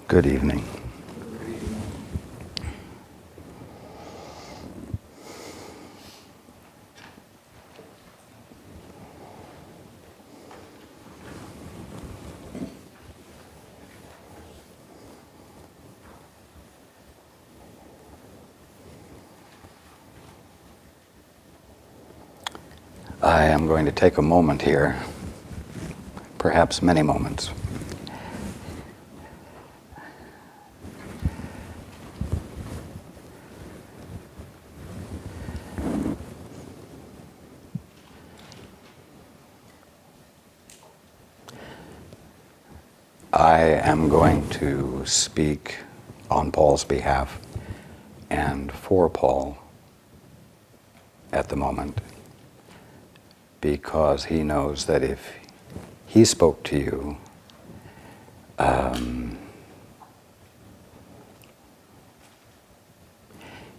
Good evening. I am going to take a moment here, perhaps many moments. I am going to speak on Paul's behalf and for Paul at the moment, because he knows that if he spoke to you,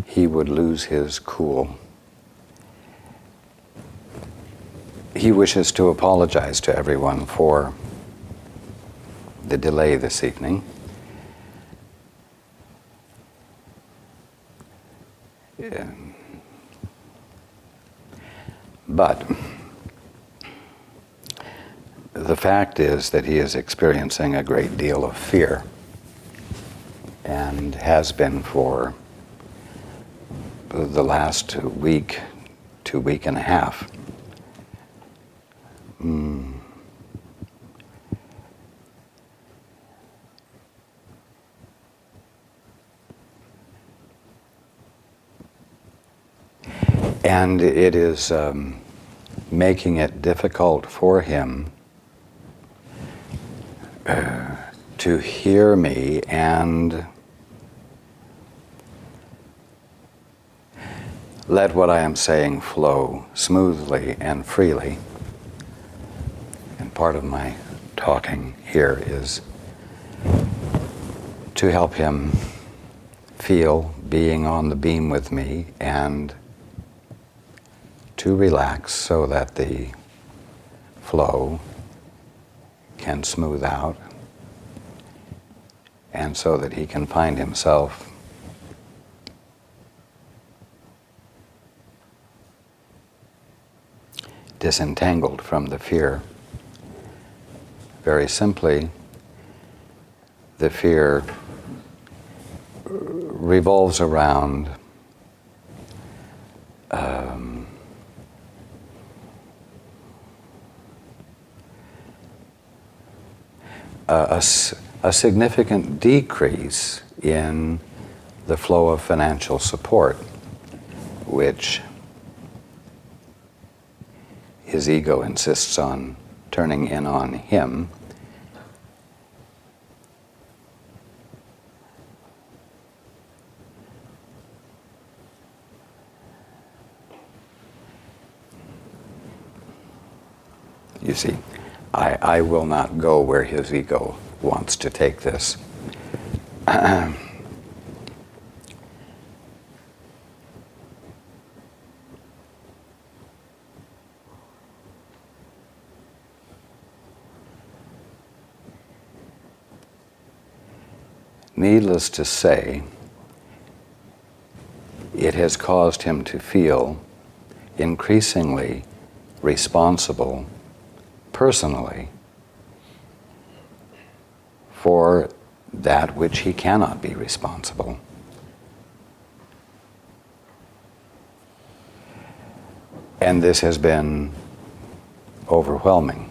he would lose his cool. He wishes to apologize to everyone for the delay this evening. But the fact is that he is experiencing a great deal of fear, and has been for the last week to week and a half. And it is making it difficult for him to hear me and let what I am saying flow smoothly and freely. And part of my talking here is to help him feel being on the beam with me and to relax so that the flow can smooth out, and so that he can find himself disentangled from the fear. Very simply, the fear revolves around a significant decrease in the flow of financial support, which his ego insists on turning in on him. You see, I will not go where his ego wants to take this. Needless to say, it has caused him to feel increasingly responsible personally for that which he cannot be responsible. And this has been overwhelming.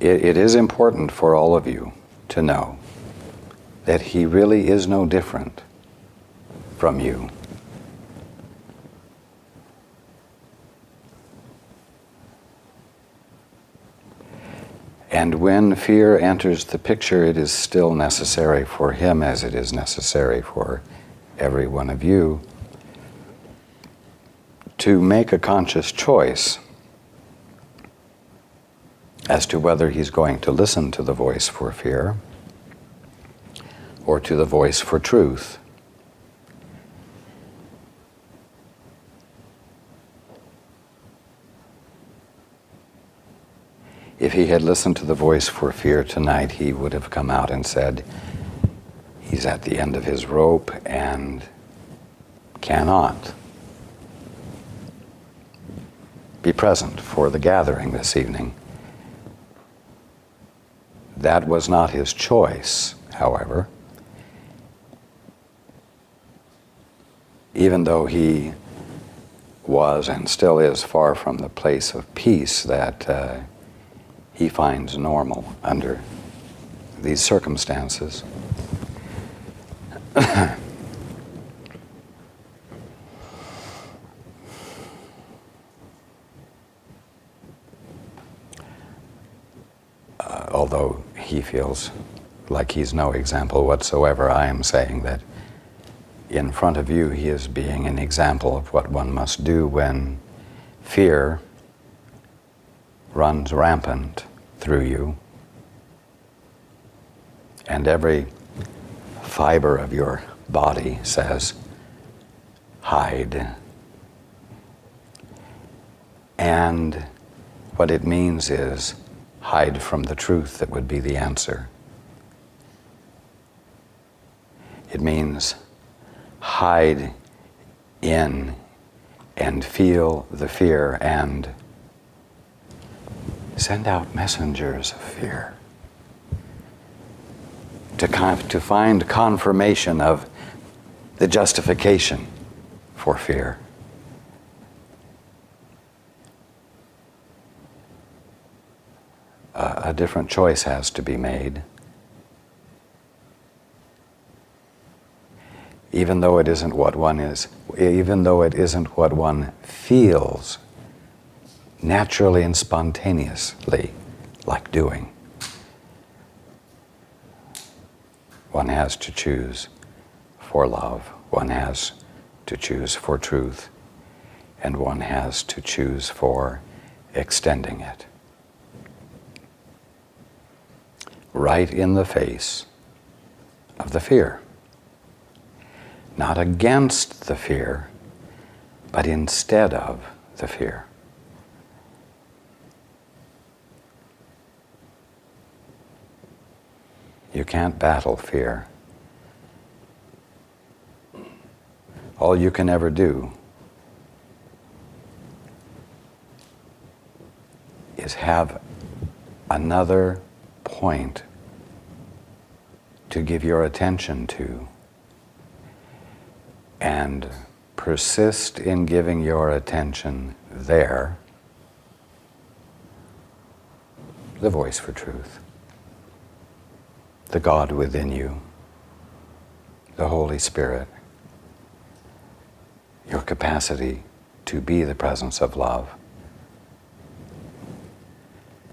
It is important for all of you to know that he really is no different from you. And when fear enters the picture, it is still necessary for him, as it is necessary for every one of you, to make a conscious choice as to whether he's going to listen to the voice for fear or to the voice for truth. if he had listened to the voice for fear tonight, he would have come out and said he's at the end of his rope and cannot be present for the gathering this evening. That was not his choice, however. Even though he was and still is far from the place of peace that he finds normal under these circumstances. Although he feels like he's no example whatsoever, I am saying that in front of you he is being an example of what one must do when fear runs rampant through you and every fiber of your body says, hide. And what it means is, hide from the truth that would be the answer. It means hide in and feel the fear and send out messengers of fear to find confirmation of the justification for fear. A different choice has to be made. Even though it isn't what one is, even though it isn't what one feels naturally and spontaneously like doing. One has to choose for love, one has to choose for truth, and one has to choose for extending it. Right in the face of the fear. Not against the fear, but instead of the fear. You can't battle fear. All you can ever do is have another point to give your attention to and persist in giving your attention there, the voice for truth, the God within you, the Holy Spirit, your capacity to be the presence of love,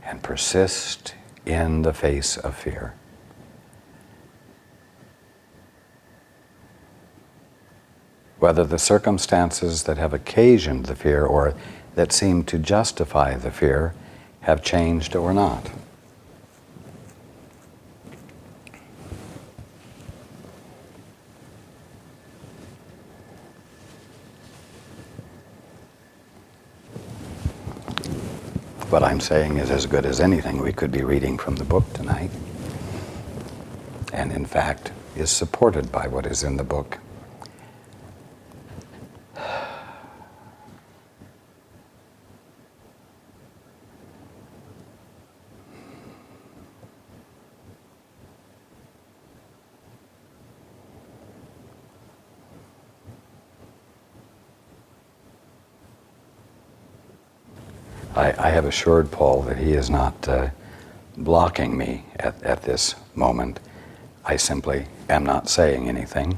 and persist in the face of fear. Whether the circumstances that have occasioned the fear or that seem to justify the fear have changed or not. What I'm saying is as good as anything we could be reading from the book tonight, and in fact is supported by what is in the book. I have assured Paul that he is not blocking me at this moment. I simply am not saying anything.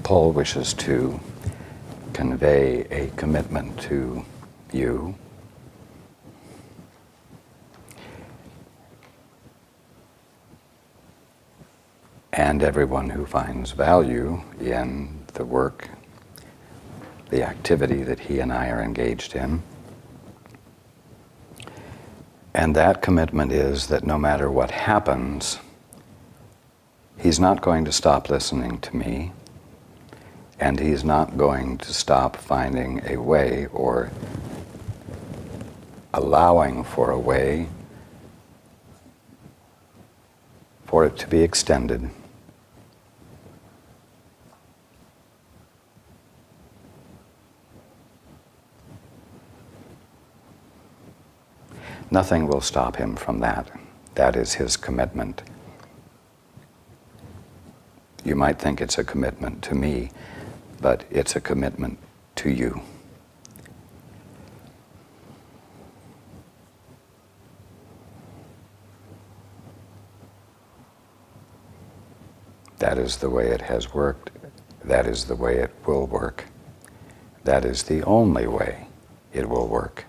Paul wishes to convey a commitment to you and everyone who finds value in the work, the activity that he and I are engaged in. And that commitment is that no matter what happens, he's not going to stop listening to me, and he's not going to stop finding a way or allowing for a way for it to be extended. Nothing will stop him from that. That is his commitment. You might think it's a commitment to me, but it's a commitment to you. That is the way it has worked. That is the way it will work. That is the only way it will work.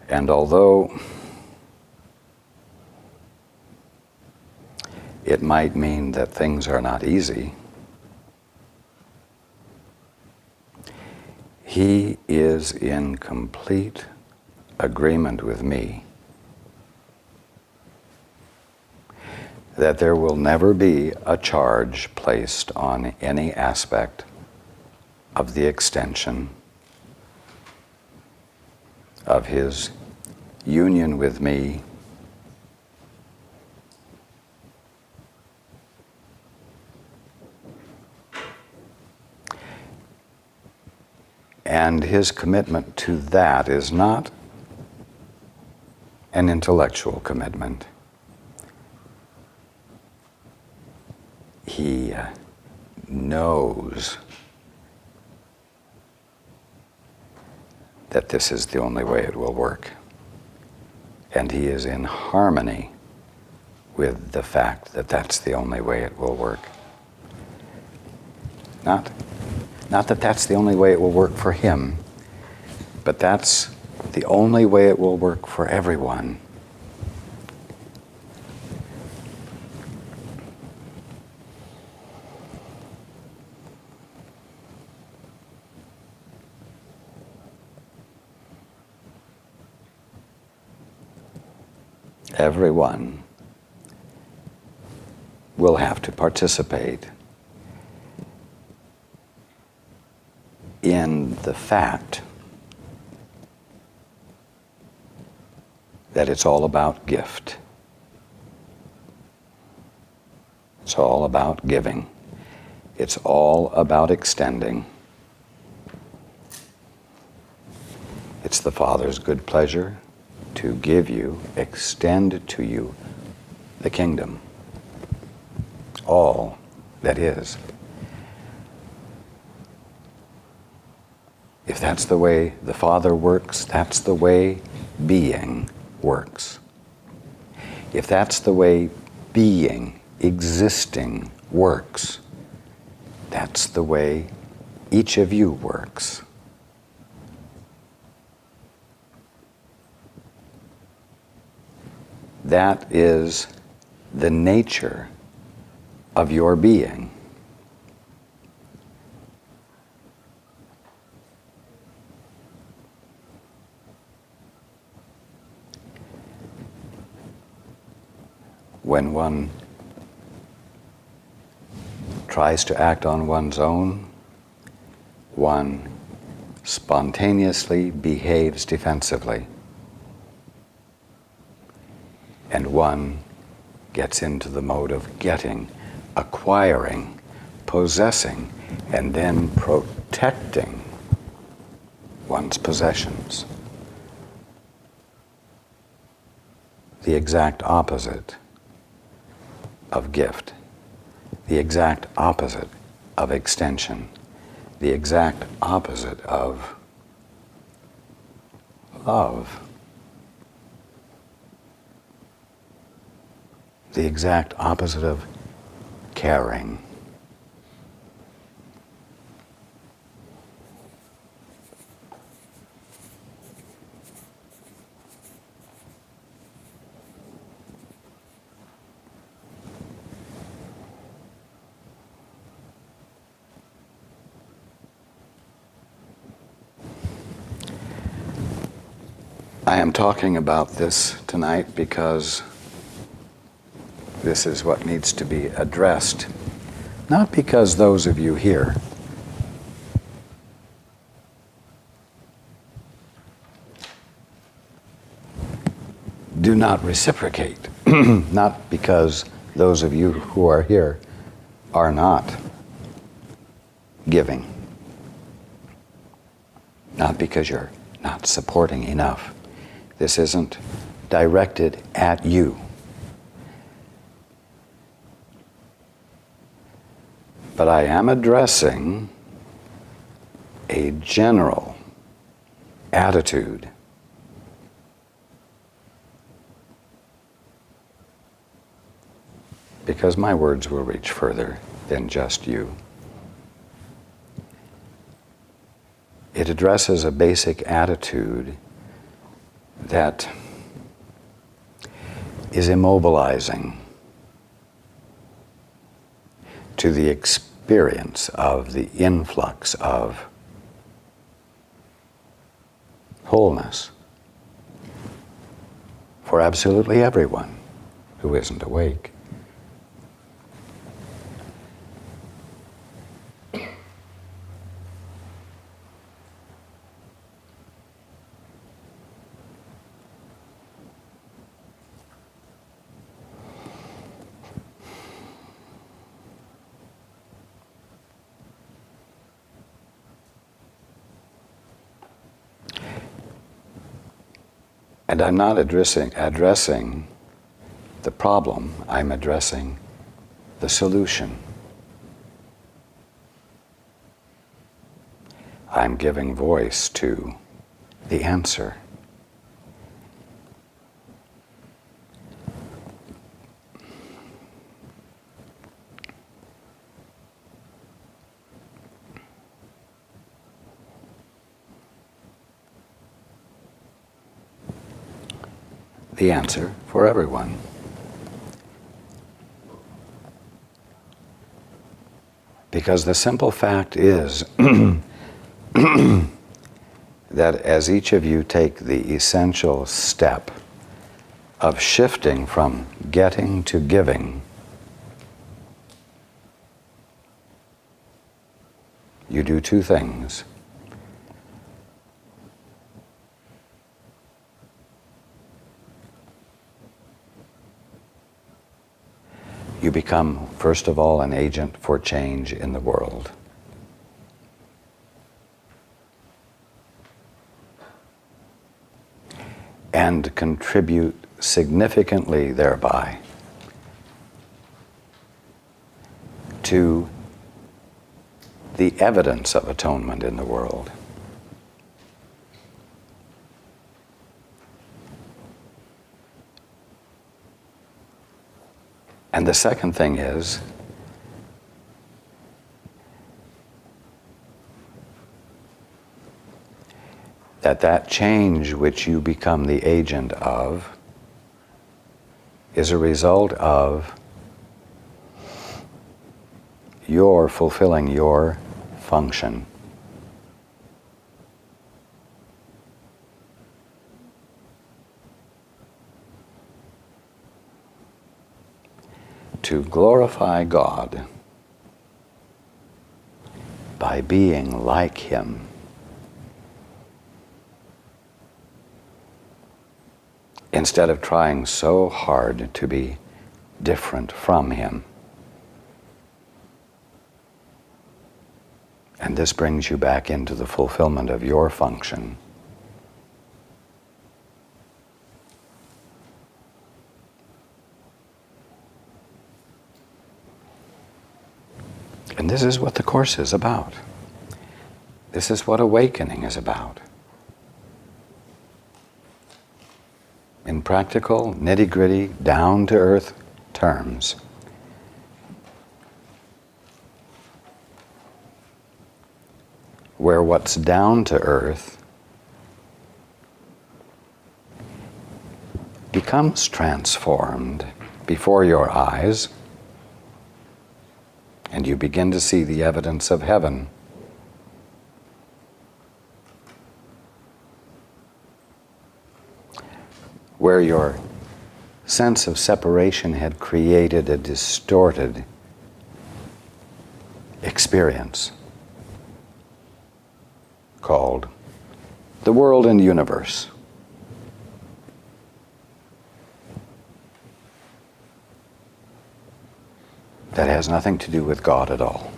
And although it might mean that things are not easy, he is in complete agreement with me that there will never be a charge placed on any aspect of the extension of his union with me and his commitment to that is not an intellectual commitment. He knows that this is the only way it will work. And he is in harmony with the fact that that's the only way it will work. Not that that's the only way it will work for him, but that's the only way it will work for everyone. Everyone will have to participate in the fact that it's all about gift. It's all about giving. It's all about extending. It's the Father's good pleasure to give you, extend to you the kingdom. All that is. If that's the way the Father works, that's the way being works. If that's the way being, existing, works, that's the way each of you works. That is the nature of your being. When one tries to act on one's own, one spontaneously behaves defensively. And one gets into the mode of getting, acquiring, possessing, and then protecting one's possessions. The exact opposite of gift. the exact opposite of extension, the exact opposite of love, the exact opposite of caring. I am talking about this tonight because this is what needs to be addressed. Not because those of you here do not reciprocate, not because those of you who are here are not giving, not because you're not supporting enough. This isn't directed at you. But I am addressing a general attitude because my words will reach further than just you. It addresses a basic attitude that is immobilizing to the experience of the influx of wholeness for absolutely everyone who isn't awake. And I'm not addressing the problem, I'm addressing the solution. I'm giving voice to the answer. The answer for everyone. Because the simple fact is that as each of you take the essential step of shifting from getting to giving, you do two things. You become, first of all, an agent for change in the world. And contribute significantly thereby to the evidence of atonement in the world. And the second thing is that change which you become the agent of is a result of your fulfilling your function. To glorify God by being like Him. Instead of trying so hard to be different from Him. And this brings you back into the fulfillment of your function. And this is what the Course is about. This is what awakening is about. In practical, nitty-gritty, down-to-earth terms. Where what's down to earth becomes transformed before your eyes, and you begin to see the evidence of heaven. Where your sense of separation had created a distorted experience called the world and universe. That has nothing to do with God at all.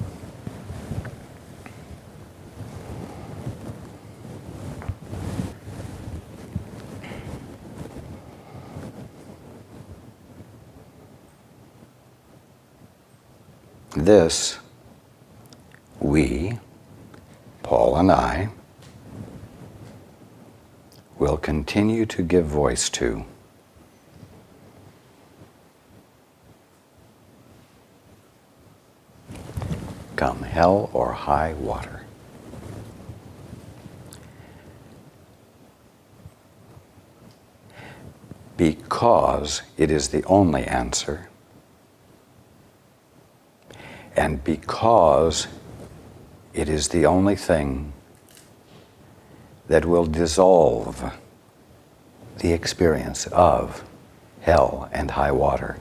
This, we, Paul and I, will continue to give voice to. Come hell or high water. Because it is the only answer, and because it is the only thing that will dissolve the experience of hell and high water.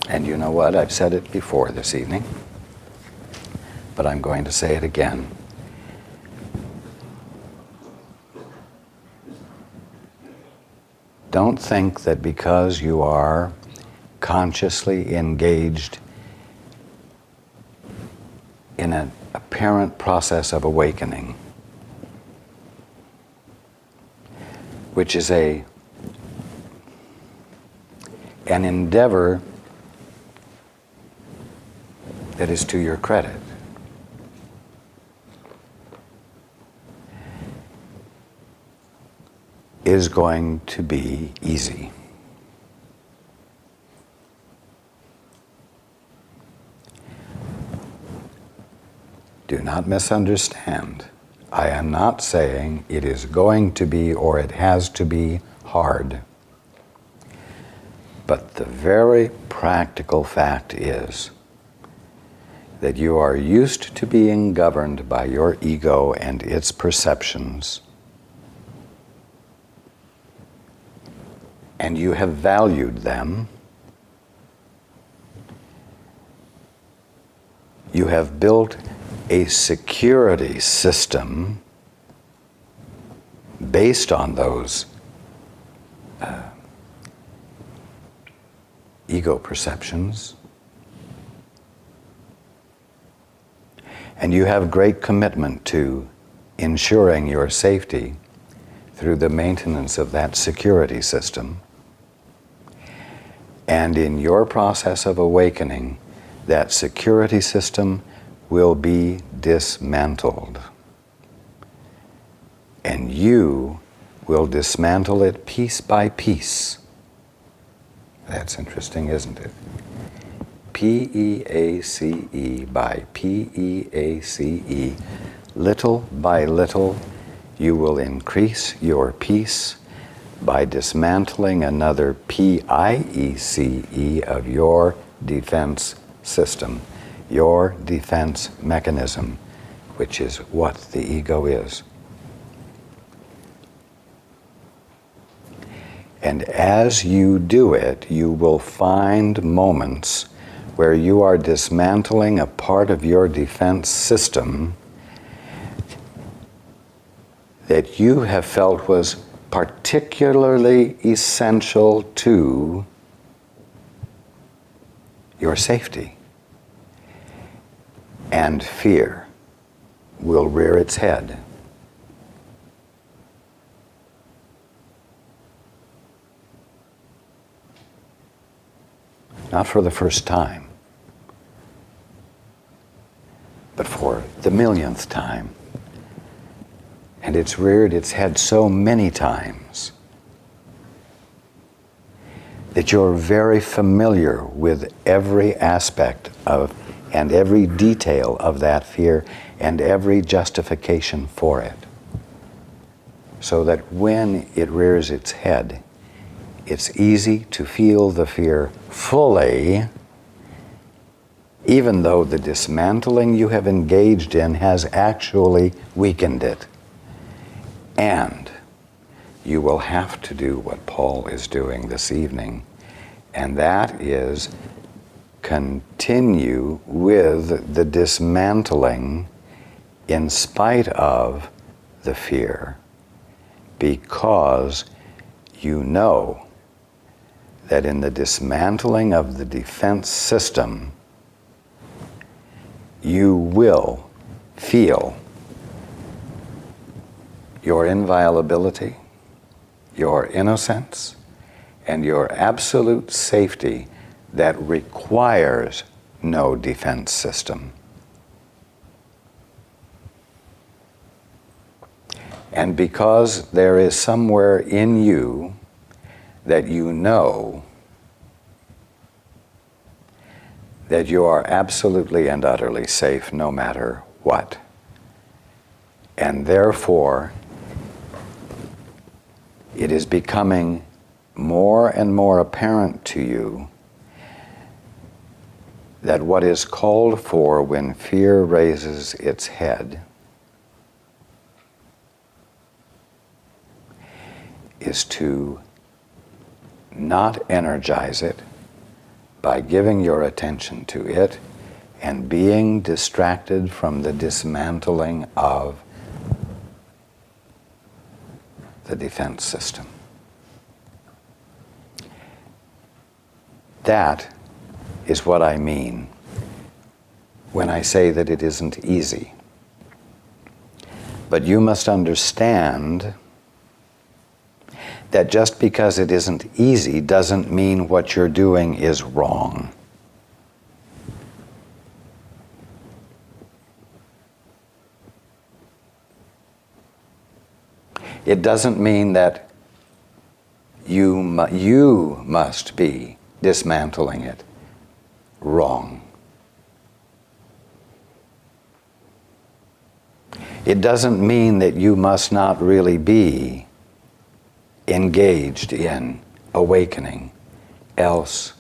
And you know what? I've said it before this evening, but I'm going to say it again. Don't think that because you are consciously engaged in an apparent process of awakening, which is an endeavor that is to your credit. Is going to be easy. Do not misunderstand. I am not saying it is going to be or it has to be hard. But the very practical fact is that you are used to being governed by your ego and its perceptions, and you have valued them. You have built a security system based on those ego perceptions. And you have great commitment to ensuring your safety through the maintenance of that security system. And in your process of awakening, that security system will be dismantled. And you will dismantle it piece by piece. That's interesting, isn't it? P-E-A-C-E by P-E-A-C-E. Little by little, you will increase your peace by dismantling another P-I-E-C-E of your defense system, your defense mechanism, which is what the ego is. And as you do it, you will find moments where you are dismantling a part of your defense system that you have felt was particularly essential to your safety. And fear will rear its head. Not for the first time, but for the millionth time. And it's reared its head so many times that you're very familiar with every aspect of and every detail of that fear and every justification for it. So that when it rears its head, it's easy to feel the fear fully, even though the dismantling you have engaged in has actually weakened it. And you will have to do what Paul is doing this evening, and that is continue with the dismantling in spite of the fear, because you know that in the dismantling of the defense system, you will feel your inviolability, your innocence, and your absolute safety that requires no defense system. And because there is somewhere in you that you know that you are absolutely and utterly safe no matter what, and therefore it is becoming more and more apparent to you that what is called for when fear raises its head is to not energize it by giving your attention to it and being distracted from the dismantling of the defense system. That is what I mean when I say that it isn't easy. But you must understand that just because it isn't easy doesn't mean what you're doing is wrong. It doesn't mean that you must be dismantling it wrong. It doesn't mean that you must not really be engaged in awakening, else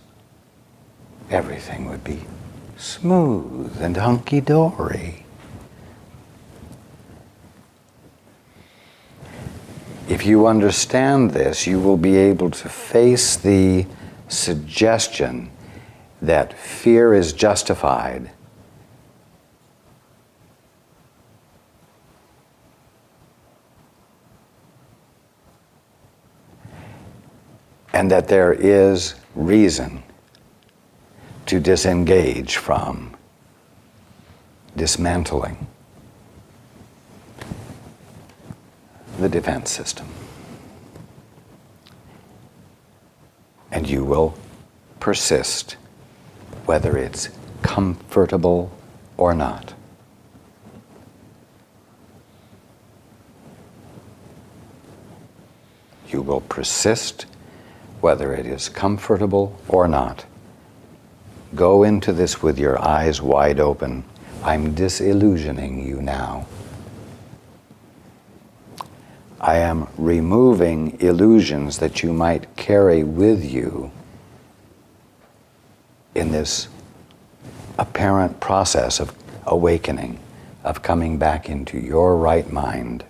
everything would be smooth and hunky-dory. If you understand this, you will be able to face the suggestion that fear is justified and that there is reason to disengage from dismantling the defense system. And you will persist, whether it's comfortable or not. You will persist, whether it is comfortable or not. Go into this with your eyes wide open. I'm disillusioning you now. I am removing illusions that you might carry with you in this apparent process of awakening, of coming back into your right mind.